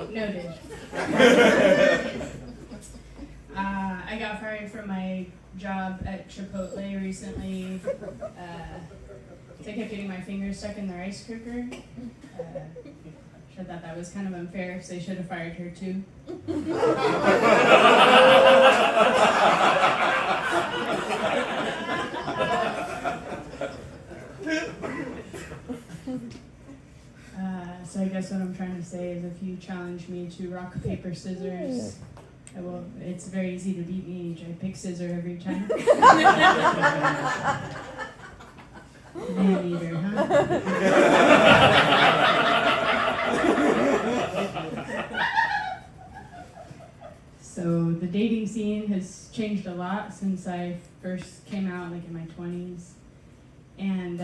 Noted. I got fired from my job at Chipotle recently. I kept getting my fingers stuck in the rice cooker. I thought that was kind of unfair, so they should have fired her too. So I guess what I'm trying to say is if you challenge me to rock, paper, scissors, it's very easy to beat me. I pick scissor every time. Man eater, huh? So the dating scene has changed a lot since I first came out, like in my 20s. And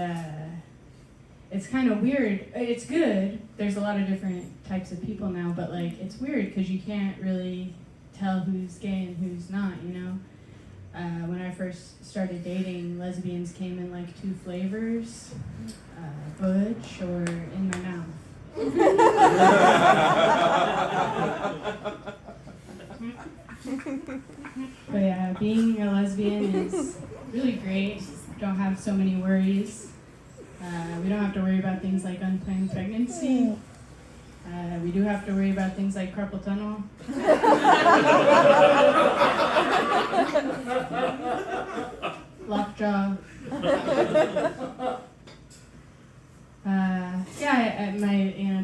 it's kind of weird. It's good. There's a lot of different types of people now, but like it's weird because you can't really tell who's gay and who's not, you know? When I first started dating, lesbians came in like 2 flavors, butch or in my mouth. But yeah, being a lesbian is really great. Don't have so many worries. We don't have to worry about things like unplanned pregnancy. We do have to worry about things like carpal tunnel. Lockjaw.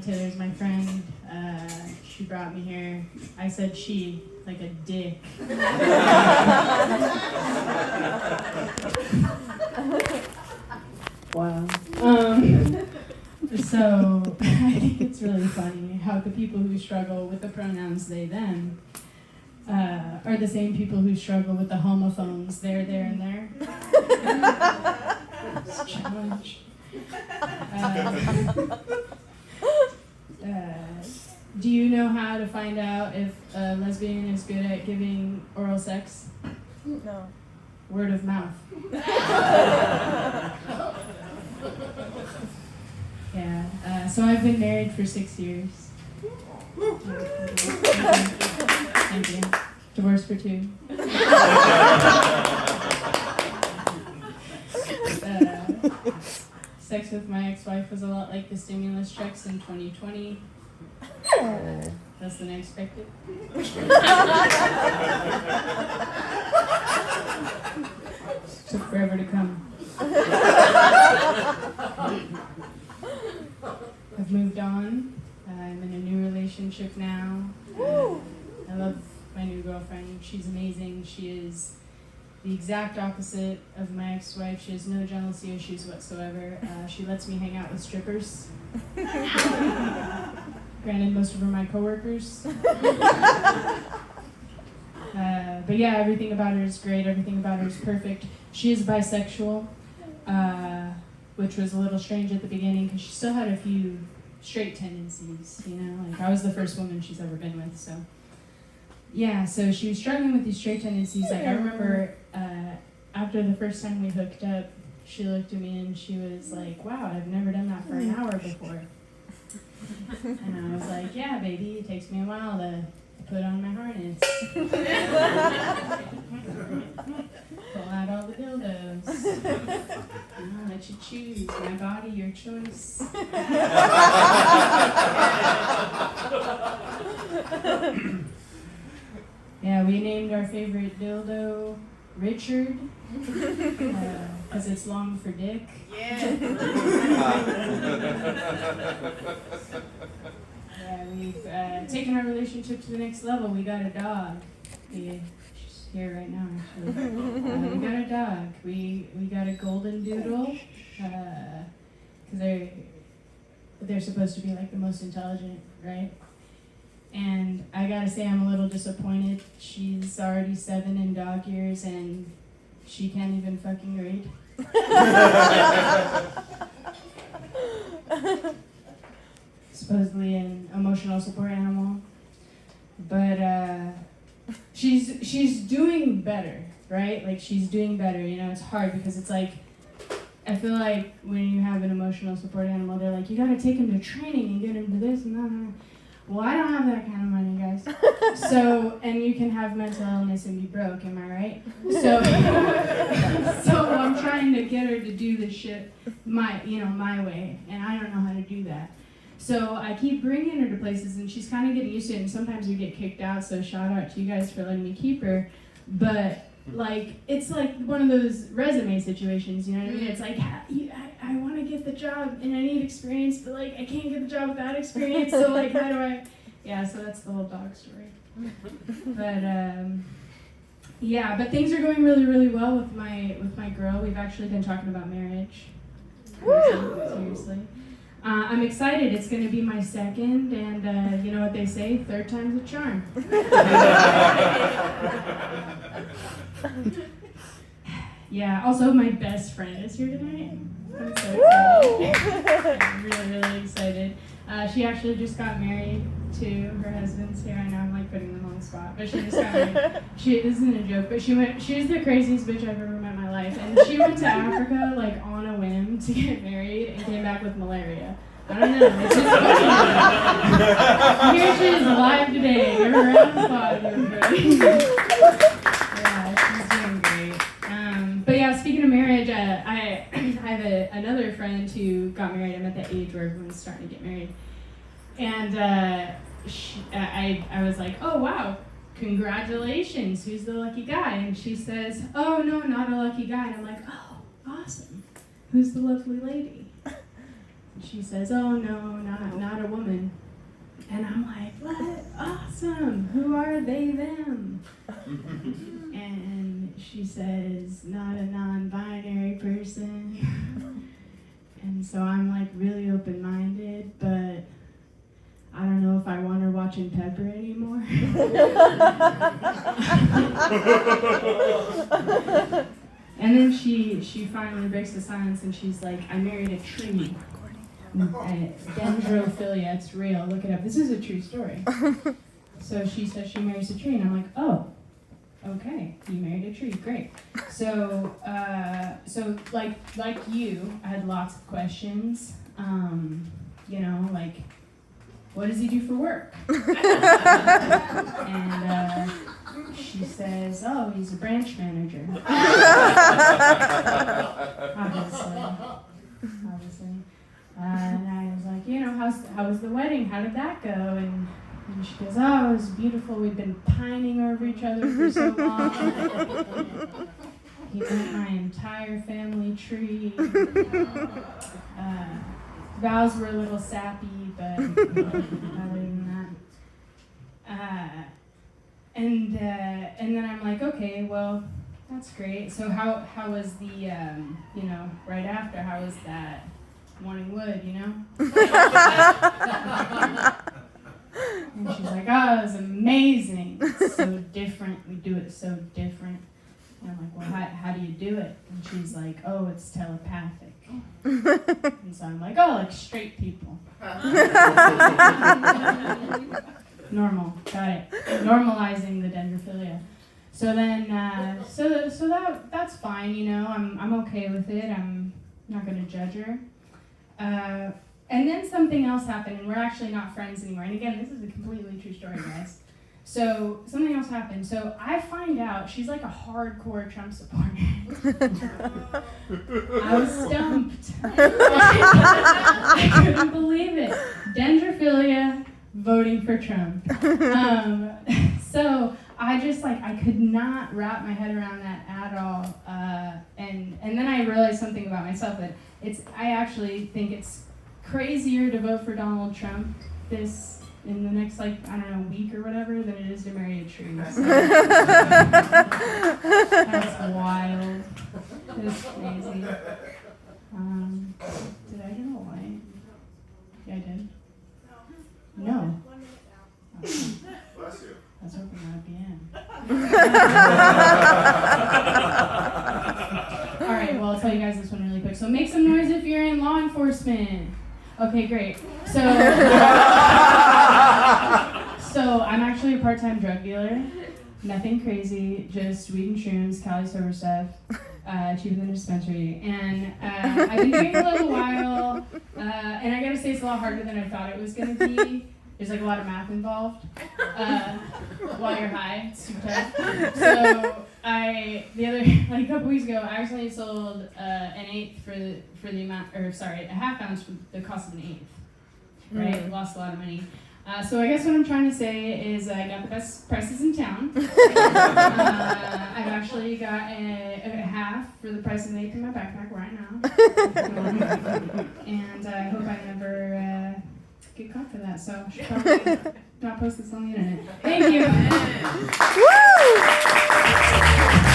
Taylor's my friend. She brought me here. I said she, like a dick. Wow. So I think it's really funny how the people who struggle with the pronouns they, them are the same people who struggle with the homophones there, and there. It's a challenge. Do you know how to find out if a lesbian is good at giving oral sex? No. Word of mouth. Yeah, so I've been married for 6 years. Thank you. Divorced for 2. Sex with my ex-wife was a lot like the stimulus checks in 2020. Less than I expected. Took forever to come. I've moved on. I'm in a new relationship now. I love my new girlfriend. She's amazing. She is the exact opposite of my ex-wife. She has no jealousy issues whatsoever. She lets me hang out with strippers. Granted, most of them are my coworkers. But yeah, everything about her is great. Everything about her is perfect. She is bisexual, which was a little strange at the beginning because she still had a few straight tendencies, you know? Like, I was the first woman she's ever been with, so. Yeah, so she was struggling with these straight tendencies. Like, I remember after the first time we hooked up, she looked at me and she was like, wow, I've never done that for an hour before. And I was like, yeah, baby, it takes me a while to put on my harness. Pull out all the dildos. I'll let you choose. My body, your choice. Yeah, we named our favorite dildo Richard, because it's long for dick. Yeah. Yeah, we've taken our relationship to the next level. We got a dog. She's here right now, actually. We got a dog. We got a golden doodle, because they're supposed to be like the most intelligent, right? And I gotta say, I'm a little disappointed. She's already 7 in dog years, and she can't even fucking read. Supposedly an emotional support animal, but she's doing better, right? Like, she's doing better. You know, it's hard because it's like I feel like when you have an emotional support animal, they're like, you gotta take him to training and get him to this and that. Well, I don't have that kind of money, guys. So, and you can have mental illness and be broke, am I right? So, so I'm trying to get her to do this shit my way, and I don't know how to do that. So I keep bringing her to places, and she's kind of getting used to it, and sometimes we get kicked out, so shout out to you guys for letting me keep her. But, like, it's like one of those resume situations, you know what I mean? It's like, I want to get the job, and I need experience, but, like, I can't get the job without experience, so, like, how do I... Yeah, so that's the whole dog story. But, yeah, but things are going really, really well with my girl. We've actually been talking about marriage. Seriously. I'm excited. It's going to be my second, and you know what they say? Third time's a charm. Yeah, also my best friend is here tonight. I'm so excited. I'm really, really excited. She actually just got married to her husband's here. I know I'm like putting them on the spot, but she just got married. This isn't a joke, but she was the craziest bitch I've ever met in my life. And she went to Africa like on a whim to get married and came back with malaria. I don't know, it's just funny. Here she is alive today. Give her a round of applause, everybody. Yeah, she's doing great. But yeah, speaking of marriage, I have another friend who got married. I'm at that age where everyone's starting to get married. And I was like, oh, wow, congratulations, who's the lucky guy? And she says, oh, no, not a lucky guy. And I'm like, oh, awesome, who's the lovely lady? And she says, oh, no, not a woman. And I'm like, what? Awesome, who are they, them? And she says, not a non-binary person. And so I'm like really open-minded, but I don't know if I want her watching Pepper anymore. And then she finally breaks the silence and she's like, I married a tree. Dendrophilia, it's real, look it up. This is a true story. So she says she marries a tree, and I'm like, oh, okay, you married a tree, great. So like you, I had lots of questions. You know, like, what does he do for work? And she says, oh, he's a branch manager. Obviously. And I was like, you know, how was the wedding? How did that go? And she goes, oh, it was beautiful. We'd been pining over each other for so long. He ate my entire family tree. Vows were a little sappy, but other than that. And then I'm like, okay, well, that's great. So how was the, you know, right after, how was that wanting wood, you know? And she's like, oh, it was amazing. It's so different. We do it so different. And I'm like, well, how do you do it? And she's like, oh, it's telepathic. And so I'm like, oh, like straight people. Normal, got it. Normalizing the dendrophilia. So then, that's fine, you know. I'm okay with it. I'm not gonna judge her. And then something else happened, and we're actually not friends anymore. And again, this is a completely true story, guys. So something else happened. So I find out she's like a hardcore Trump supporter. I was stumped. I couldn't believe it. Dendrophilia voting for Trump. So I just I could not wrap my head around that at all. And then I realized something about myself, that I actually think it's crazier to vote for Donald Trump in the next week or whatever than it is to marry a tree. So, that's wild. It's crazy. Did I get a light? Yeah, I did. No. Okay. Bless you. I was hoping that would be in. All right, well, I'll tell you guys this one really quick. So make some noise if you're in law enforcement. Okay, great. So I'm actually a part-time drug dealer. Nothing crazy, just weed and shrooms, Cali sober stuff. cheaper than a dispensary. And I've been doing it for a little while, and I gotta say it's a lot harder than I thought it was gonna be. There's like a lot of math involved while you're high. It's super tough. So a couple weeks ago, I accidentally sold an eighth for the amount, or sorry, a half ounce for the cost of an eighth. Right, lost a lot of money. So I guess what I'm trying to say is I got the best prices in town. I've actually got a half for the price of an eighth in my backpack right now. And I hope I never get caught for that. So I should probably not post this on the internet. Thank you. Woo!